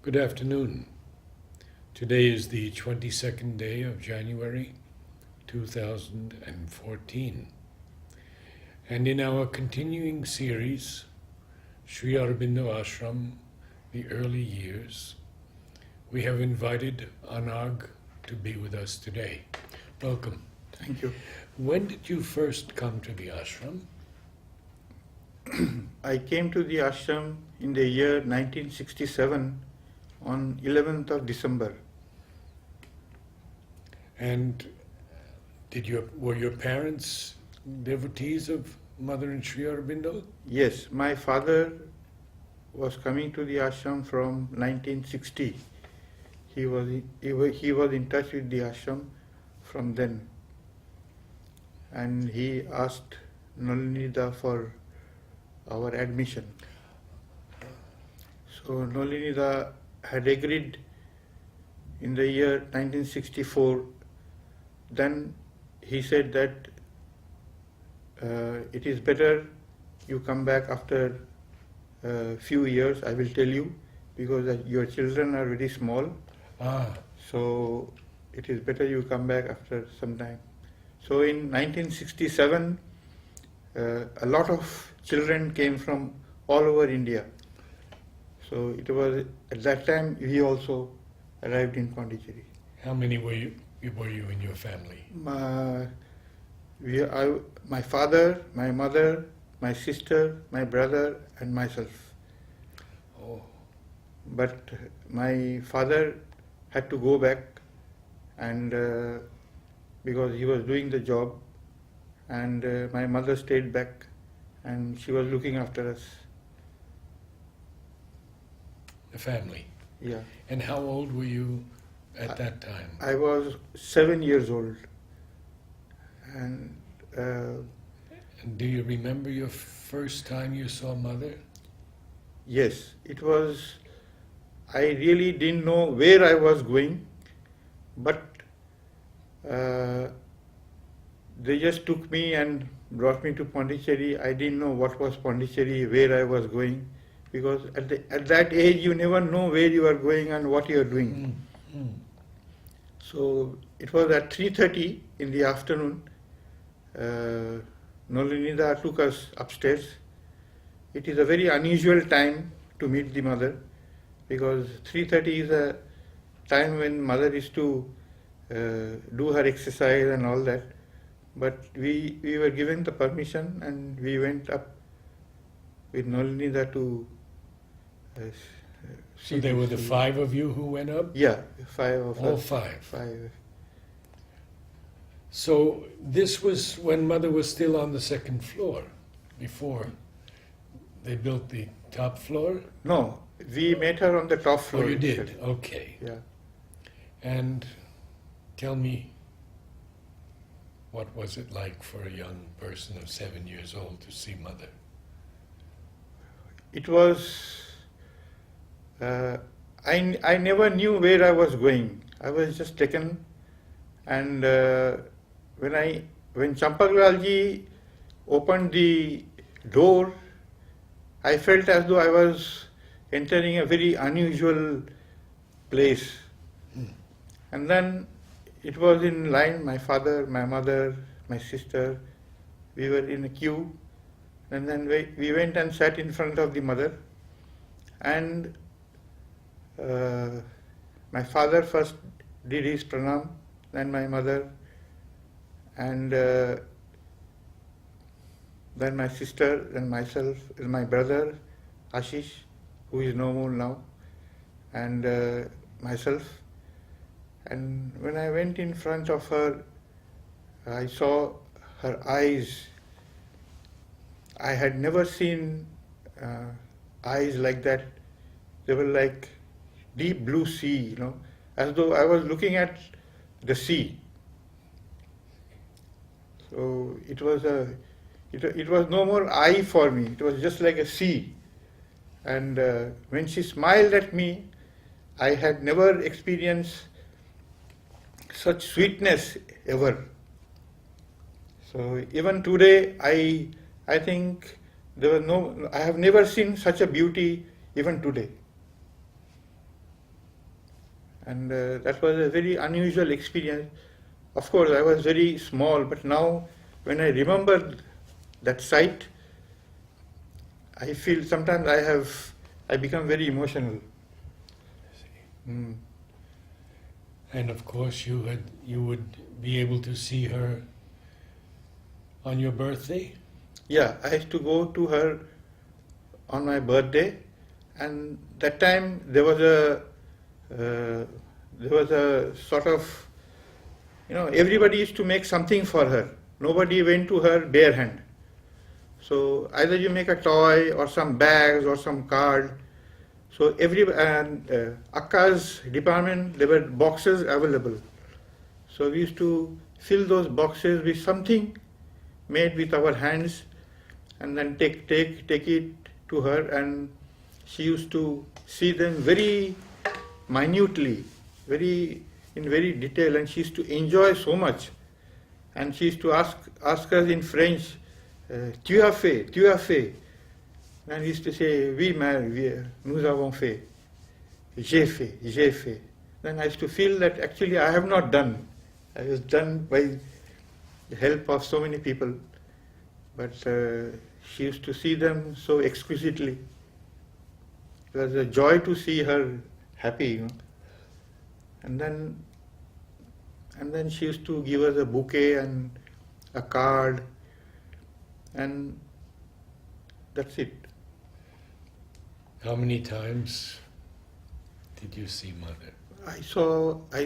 Good afternoon. Today is the 22nd day of January 2014. And in our continuing series, Sri Aurobindo Ashram, The Early Years, we have invited Anagha to be with us today. Welcome. Thank you. When did you first come to the ashram? I came to the ashram in the year 1967 on 11th of December. And were your parents devotees of Mother and Sri Aurobindo? Yes, my father was coming to the ashram from 1960. He was in touch with the ashram from then. And he asked Nalinida for our admission. So Nalinida had agreed in the year 1964. Then he said that it is better you come back after a few years, I will tell you, because your children are very small. So it is better you come back after some time. So in 1967, a lot of children came from all over India. So it was at that time we also arrived in Pondicherry. How many were you in your family? My father, my mother, my sister, my brother, and myself. Oh. But my father had to go back, and because he was doing the job, and my mother stayed back, and she was looking after us. The family? Yeah. And how old were you at that time? I was 7 years old. And And do you remember your first time you saw Mother? yes, it was, I really didn't know where I was going, but they just took me and brought me to Pondicherry. I didn't know what was Pondicherry, where I was going, because at that age you never know where you are going and what you are doing. So it was at 3:30 in the afternoon. Nalinida took us upstairs. It is a very unusual time to meet the mother, because 3:30 is a time when mother is to do her exercise and all that. But we were given the permission and we went up with Nalinida to see. So there were the five of you who went up? Yeah, five of us. All five? Five. So this was when Mother was still on the second floor, before they built the top floor? No, we met her on the top floor. Oh, you did? itself. Okay. Yeah. And tell me, what was it like for a young person of 7 years old to see Mother? It was, I never knew where I was going. I was just taken, and when Champaklalji opened the door, I felt as though I was entering a very unusual place. And then it was in line, my father, my mother, my sister, we were in a queue, and then we went and sat in front of the mother, and my father first did his pranam, then my mother, and then my sister, then myself, and my brother Ashish, who is no more now, and myself. And when I went in front of her, I saw her eyes. I had never seen eyes like that. They were like deep blue sea, as though I was looking at the sea. So it was no more eye for me. It was just like a sea. And when she smiled at me, I had never experienced such sweetness ever. So even today, I think I have never seen such a beauty even today. And that was a very unusual experience. Of course, I was very small, but now when I remember that sight, I feel sometimes I become very emotional. Mm. And of course, you would be able to see her on your birthday? Yeah, I used to go to her on my birthday, and that time there was a sort of, everybody used to make something for her. Nobody went to her bare hand. So either you make a toy or some bags or some card. So Akka's department, there were boxes available. So we used to fill those boxes with something made with our hands, and then take it to her, and she used to see them very minutely, in very detail, and she used to enjoy so much. And she used to ask us in French, "Tu as fait, tu as fait." And we used to say, "Oui, mère, nous avons fait. J'ai fait, j'ai fait." Then I used to feel that actually I have not done. I was done by the help of so many people. But she used to see them so exquisitely. It was a joy to see her happy, And then she used to give us a bouquet and a card, and that's it. How many times did you see Mother? I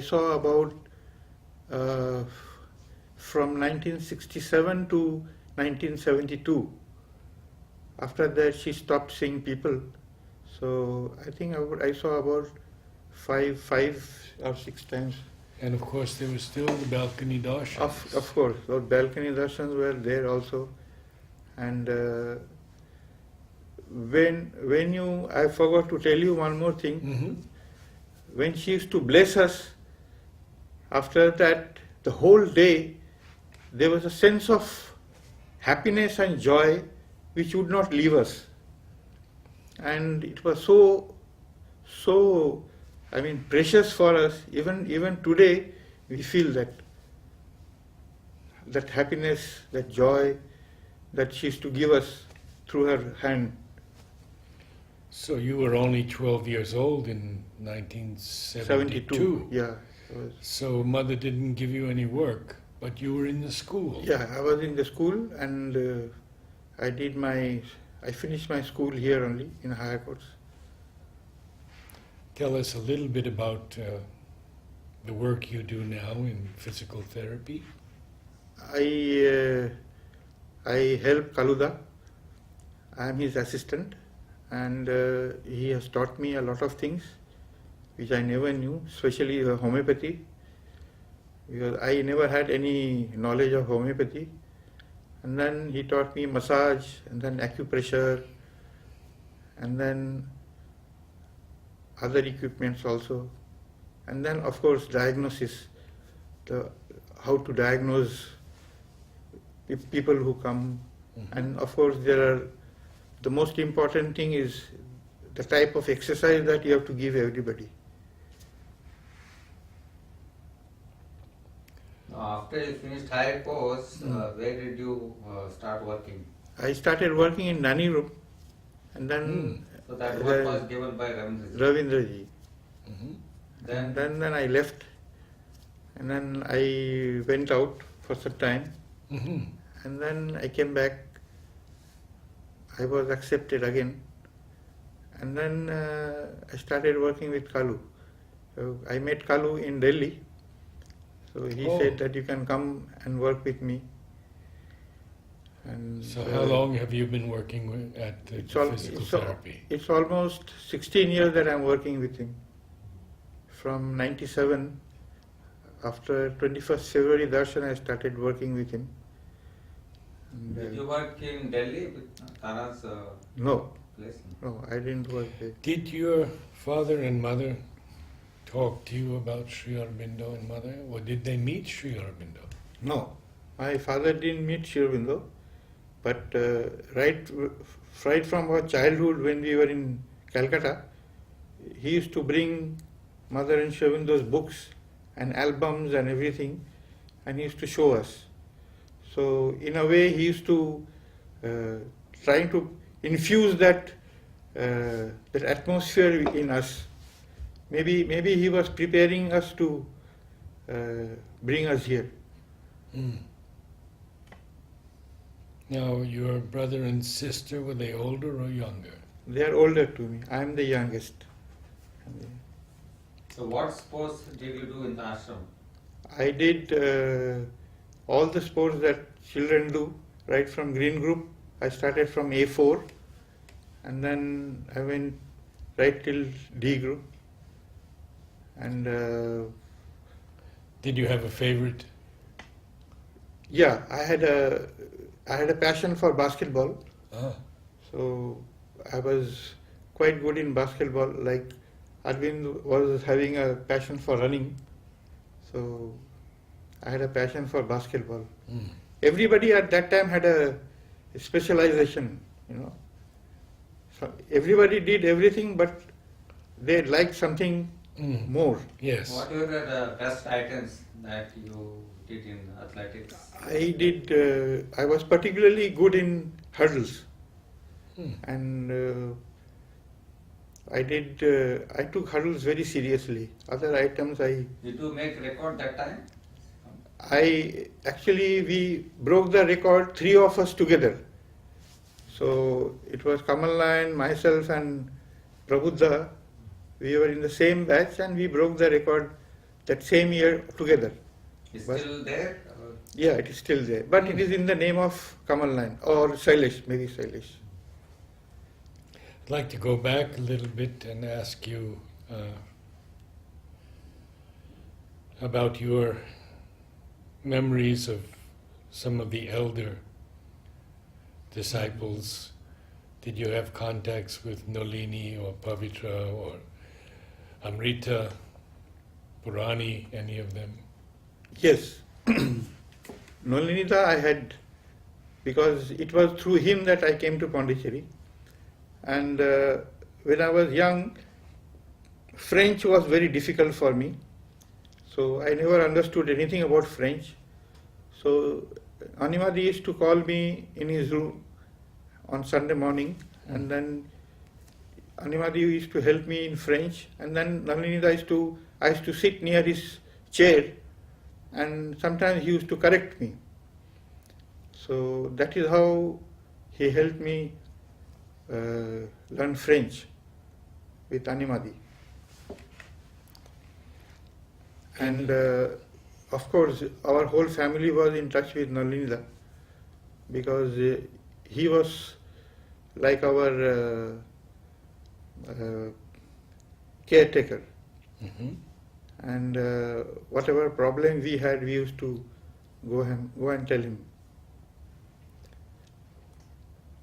saw about from 1967 to 1972. After that, she stopped seeing people. So I think I saw about five or six times. And of course, there was still the balcony darshans. Of course, those balcony darshans were there also. And I forgot to tell you one more thing. Mm-hmm. When she used to bless us, after that, the whole day, there was a sense of happiness and joy which would not leave us. And it was so precious for us. Even today, we feel that happiness, that joy that she used to give us through her hand. So you were only 12 years old in 1972. Yeah. So Mother didn't give you any work, but you were in the school. Yeah, I was in the school, and I finished my school here only in higher course. Tell us a little bit about the work you do now in physical therapy. I help Kaluda. I am his assistant, and he has taught me a lot of things which I never knew, especially homeopathy, because I never had any knowledge of homeopathy. And then he taught me massage, and then acupressure, and then other equipments also. And then, of course, diagnosis, how to diagnose people who come. Mm-hmm. And of course, the most important thing is the type of exercise that you have to give everybody. After you finished higher course, where did you start working? I started working in Nani room, and then so that work was given by Ravindraji. Mm-hmm. Then I left, and then I went out for some time, mm-hmm. and then I came back. I was accepted again, and then I started working with Kalu. So I met Kalu in Delhi. So he said that you can come and work with me. And so how long have you been working at the physical therapy? It's almost 16 years that I'm working with him. From 97, after 21st February darshan, I started working with him. And did you work in Delhi with Tana's No. place? No, I didn't work there. Did your father and mother talk to you about Sri Aurobindo and Mother, or did they meet Sri Aurobindo? No, my father didn't meet Sri Aurobindo, but right from our childhood when we were in Calcutta, he used to bring mother and showing those books and albums and everything, and he used to show us. So in a way, he used to trying to infuse that that atmosphere in us. Maybe he was preparing us to bring us here. Mm. Now, your brother and sister, were they older or younger? They are older to me. I am the youngest. So what sports did you do in the ashram? I did all the sports that children do, right from green group. I started from A4, and then I went right till D group. And Did you have a favorite? yeah, I had a passion for basketball. Ah. So I was quite good in basketball. Like Aurobindo was having a passion for running, so I had a passion for basketball. Mm. Everybody at that time had a specialization, you know. So everybody did everything, but they liked something Mm. more. Yes. What were the best items that you did in athletics? I was particularly good in hurdles, Mm. and I took hurdles very seriously. Other items Did you make record that time? we broke the record, three of us together. So it was Kamala, myself and Prabuddha. We were in the same batch and we broke the record that same year together. Is But- still there? Yeah, it is still there. But it is in the name of Kamala or Sailesh, maybe Sailesh. I'd like to go back a little bit and ask you about your memories of some of the elder disciples. Did you have contacts with Nolini or Pavitra or Amrita, Purani, any of them? Yes. Nolinita I had, because it was through him that I came to Pondicherry. And when I was young, French was very difficult for me. So I never understood anything about French. So Animadi used to call me in his room on Sunday morning, and then Animadi used to help me in French, and then Nalinida I used to sit near his chair, and sometimes he used to correct me. So that is how he helped me learn French with Animadi. And of course, our whole family was in touch with Nalinida because he was like our caretaker. Mm-hmm. And whatever problem we had, we used to go and tell him.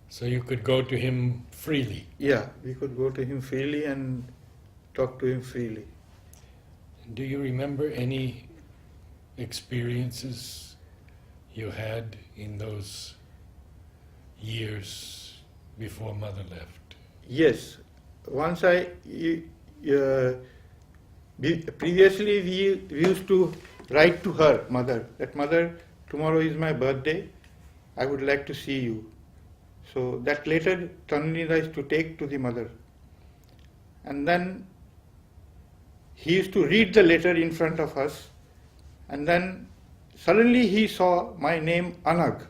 So you could go to him freely. Yeah, we could go to him freely and talk to him freely. Do you remember any experiences you had in those years before Mother left? Yes, once previously we used to write to her, Mother, that Mother, tomorrow is my birthday, I would like to see you. So that letter Tanunida used to take to the Mother. And then he used to read the letter in front of us, and then suddenly he saw my name Anagha.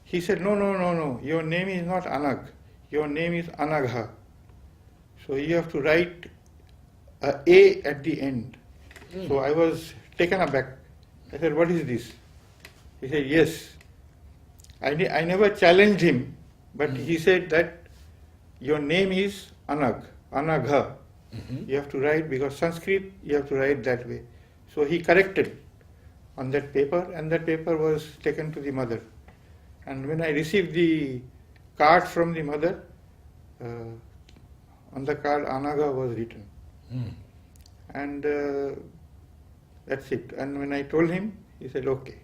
He said, no, your name is not Anagha, your name is Anagha. So you have to write A at the end. So I was taken aback. I said, what is this? He said, yes. I never challenged him, but he said that your name is Anagha. Mm-hmm. You have to write, because Sanskrit, you have to write that way. So he corrected on that paper, and that paper was taken to the Mother. And when I received the card from the Mother, on the card Anagha was written. Mm. And that's it. And when I told him, he said, okay.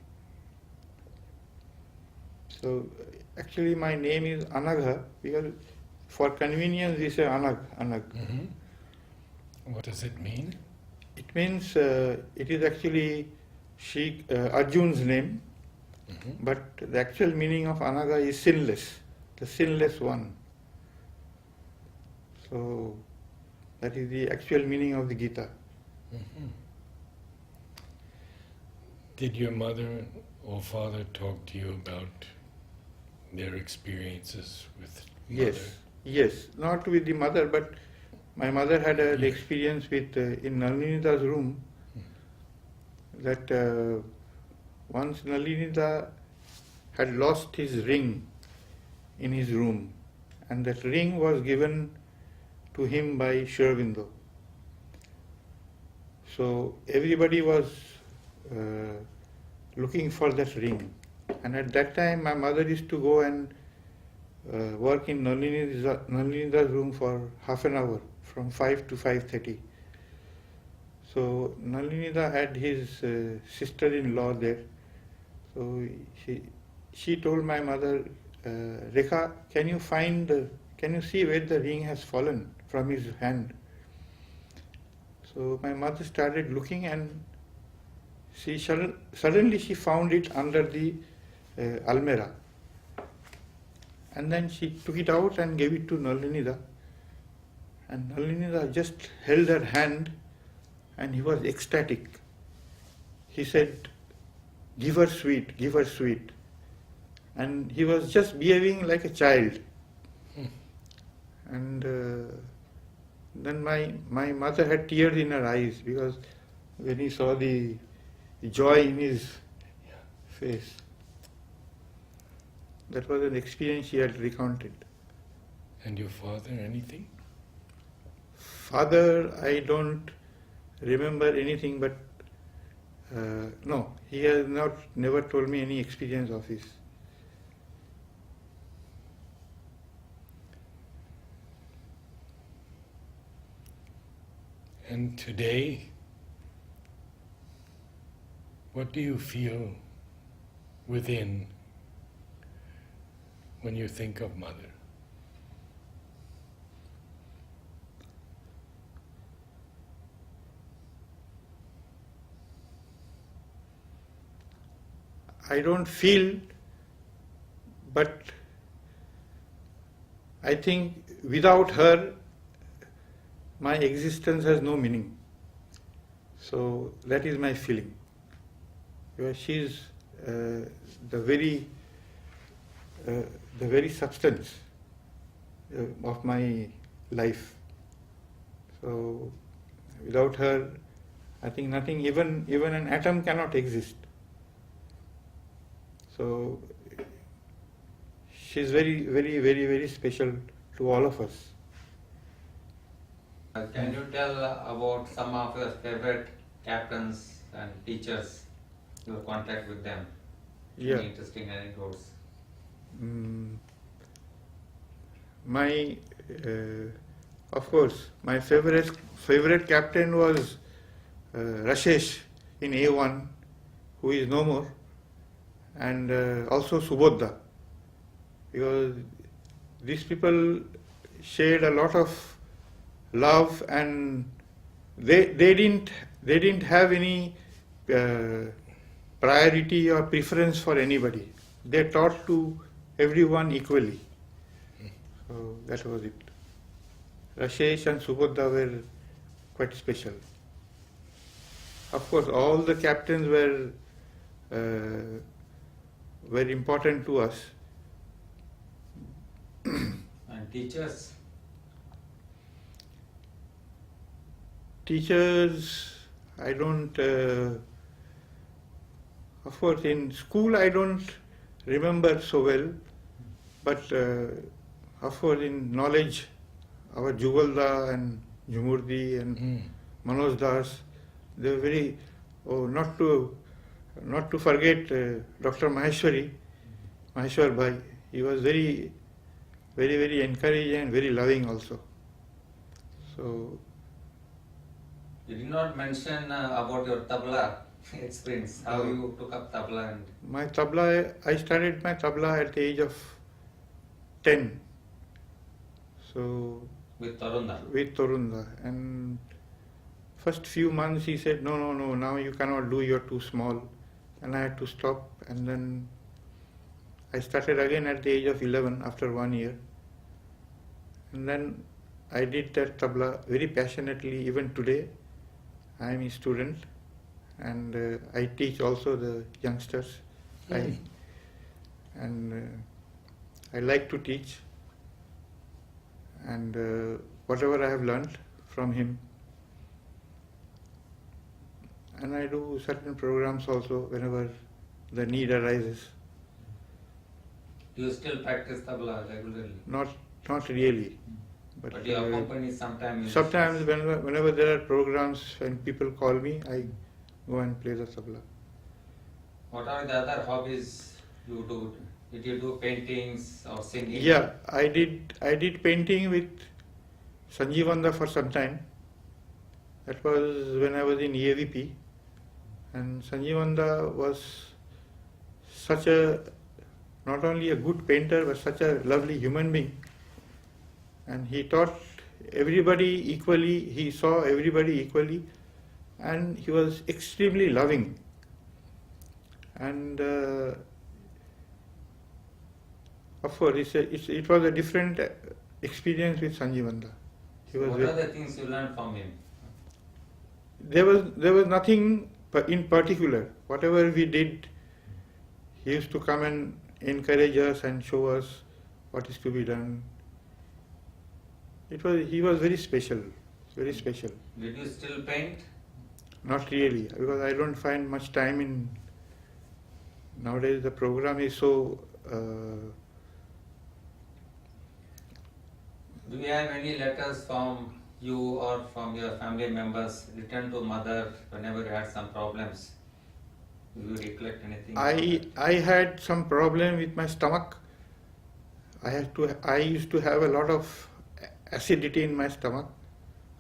So actually my name is Anagha, because for convenience we say Anagha. Mm-hmm. What does it mean? It means it is actually Arjun's name, but the actual meaning of Anagha is sinless, the sinless one. So that is the actual meaning of the Gita. Mhm. Did your mother or father talk to you about their experiences with Yes, mother? yes, not with the mother, but my mother had the Yeah. experience with in Nalinita's room that once Nalinita had lost his ring in his room, and that ring was given to him by Aurobindo. So everybody was uh, looking for that ring, and at that time my mother used to go and work in Nalinita's room for half an hour from 5 to 5:30. So Nalinita had his sister-in-law there. So she told my mother, Rekha, can you see where the ring has fallen from his hand? So my mother started looking, and suddenly she found it under the almirah. And then she took it out and gave it to Nalinita. And Nalinita just held her hand, and he was ecstatic. He said, give her sweet, give her sweet. And he was just behaving like a child. And then my mother had tears in her eyes, because when he saw the joy in his face. That was an experience she had recounted. And your father, anything? Father, I don't remember anything, but no, he has never told me any experience of his. And today, what do you feel within when you think of mother? I don't feel, but I think without her, my existence has no meaning. So that is my feeling. Because she is the very substance of my life. So without her, I think nothing, even an atom cannot exist. So she is very, very, very, very special to all of us. Can you tell about some of your favorite captains and teachers, your contact with them? Yeah. Any interesting anecdotes? My, of course, my favorite captain was Rashesh in A1, who is no more, and also Subodha, because these people shared a lot of love, and they didn't have any priority or preference for anybody. They taught to everyone equally. So that was it. Rashesh and Subodha were quite special. Of course, all the captains were important to us. And teachers? Teachers, I don't. Of course, in school I don't remember so well, but of course in knowledge, our Jugalda and Jumurdi and Manoj Das, they were very. Oh, not to forget Dr. Maheshwar Bhai. He was very, very, very encouraging and very loving also. So. You did not mention about your tabla experience, how you took up tabla and... My tabla, I started my tabla at the age of 10. So with Tarunda. with Torunda, and first few months he said, no, no, no, now you cannot do, you're too small. And I had to stop, and then I started again at the age of 11 after 1 year. And then I did that tabla very passionately. Even today, I am a student, and I teach also the youngsters. I like to teach, and whatever I have learned from him. And I do certain programs also whenever the need arises. Do you still practice tabla regularly? Not really. But you accompany sometimes? Sometimes whenever there are programs and people call me, I go and play the tabla. What are the other hobbies you do? Did you do paintings or singing? Yeah, I did painting with Sanjeevanda for some time. That was when I was in EAVP. And Sanjeevanda was not only a good painter, but such a lovely human being. And he taught everybody equally, he saw everybody equally, and he was extremely loving. And of course, it was a different experience with Sanjeevanda. What are the things you learned from him? There was nothing in particular. Whatever we did, he used to come and encourage us and show us what is to be done. He was very special, very special. Did you still paint? Not really, because I don't find much time in. Nowadays the program is so. Do you have any letters from you or from your family members written to mother whenever you had some problems? Do you recollect anything? I had some problem with my stomach. I used to have a lot of acidity in my stomach.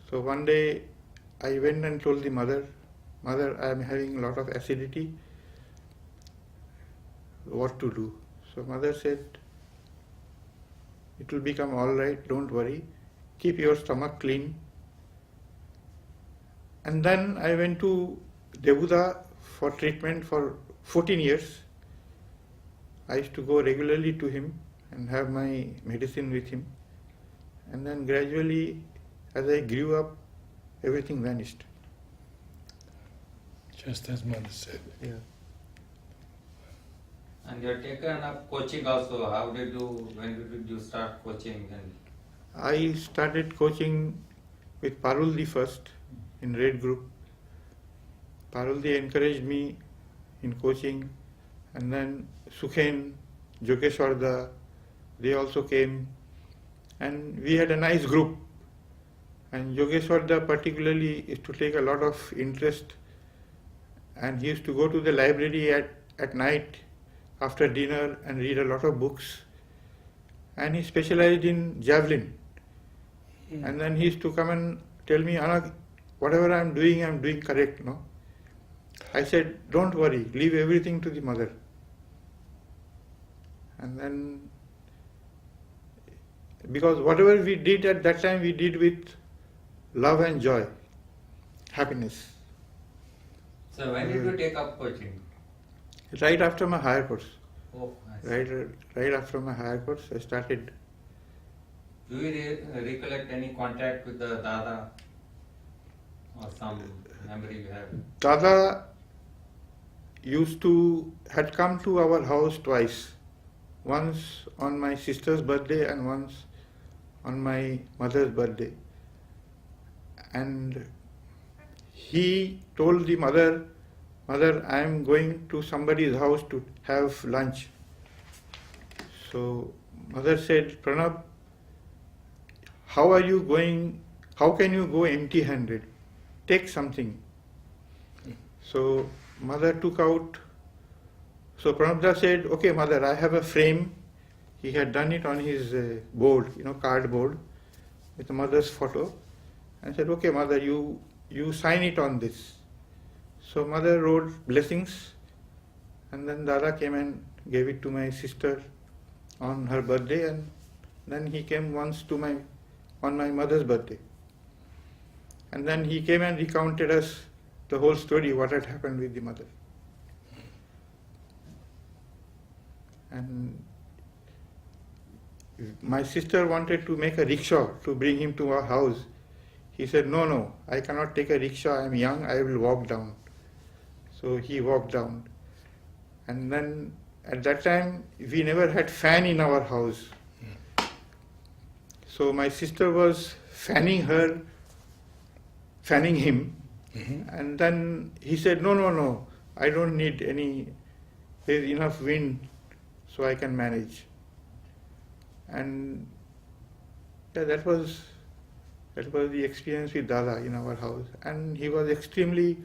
So one day I went and told the mother, I am having a lot of acidity. What to do? So mother said, it will become all right, don't worry. Keep your stomach clean. And then I went to Debuda for treatment for 14 years. I used to go regularly to him and have my medicine with him. And then gradually, as I grew up, everything vanished. Just as Mother said. Yeah. And you have taken up coaching also. When did you start coaching? I started coaching with Paruldi first in Red Group. Paruldi encouraged me in coaching, and then Sukhen, Jokeshwarda, they also came, and we had a nice group. And Yogeshwarda particularly used to take a lot of interest, and he used to go to the library at night after dinner and read a lot of books. And he specialized in javelin. And then he used to come and tell me, Anagha, whatever I'm doing correct, no? I said, don't worry, leave everything to the mother. And then, because whatever we did at that time, we did with love and joy, happiness. So when did you take up coaching? Right after my higher course. Oh, I see. Right after my higher course, I started. Do you recollect any contact with the Dada or some memory you have? Dada had come to our house twice. Once on my sister's birthday and once on my mother's birthday. And he told the mother, I am going to somebody's house to have lunch. So mother said, Pranab, how can you go empty-handed? Take something. So mother took out, so Pranabda said, okay mother, I have a frame. He had done it on his board, cardboard, with the mother's photo. And said, okay mother, you sign it on this. So mother wrote blessings, and then Dada came and gave it to my sister on her birthday, and then he came once on my mother's birthday. And then he came and recounted us the whole story, what had happened with the mother. And my sister wanted to make a rickshaw to bring him to our house. He said, no, I cannot take a rickshaw, I am young, I will walk down. So he walked down. And then at that time, we never had fan in our house. So my sister was fanning him. And then he said, no, I don't need any, there's enough wind so I can manage. And that was the experience with Dada in our house. And he was extremely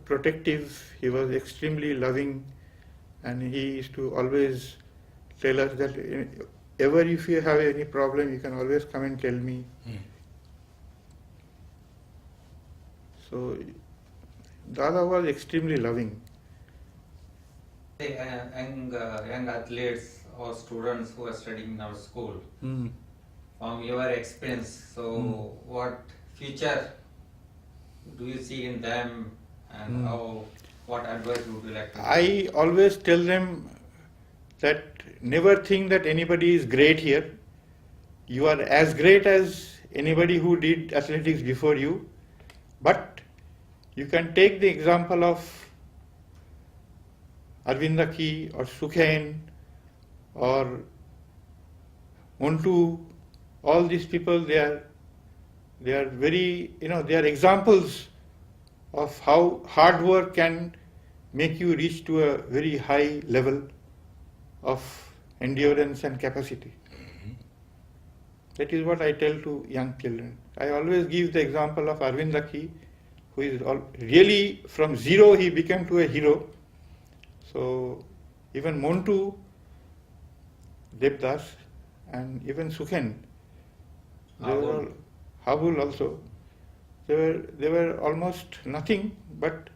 protective, he was extremely loving, and he used to always tell us that ever if you have any problem, you can always come and tell me. So Dada was extremely loving. Young athletes or students who are studying in our school, from your experience, so what future do you see in them, and what advice would you like to give? I always tell them that never think that anybody is great here. You are as great as anybody who did athletics before you, but you can take the example of Aurobindo or Sukhen or Montu. All these people, they are very, they are examples of how hard work can make you reach to a very high level of endurance and capacity. That is what I tell to young children. I always give the example of Aurobindo, who is really from zero he became to a hero. So even Montu, Devdas, and even Sukhen, Habul also, they were almost nothing, but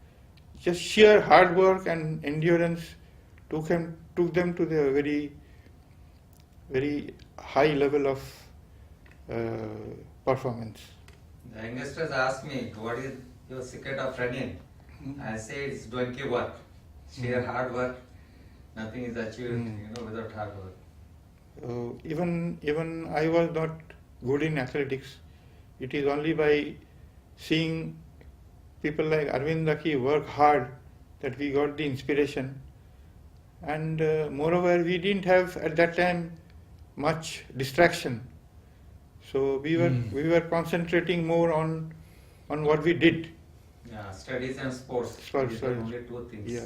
just sheer hard work and endurance took them to the very, very high level of performance. The youngsters ask me, what is your secret of running? I say it's donkey work, sheer hard work. Nothing is achieved, without hard work. Even I was not good in athletics. It is only by seeing people like Aurobindo work hard that we got the inspiration. And moreover, we didn't have at that time much distraction. So we were concentrating more on what we did. Yeah, studies and sports. These are only two things. Yeah.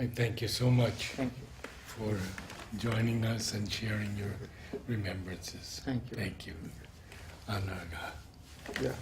I thank you so much Thank you. for joining us and sharing your remembrances. Thank you. Thank you, Anagha. Yeah.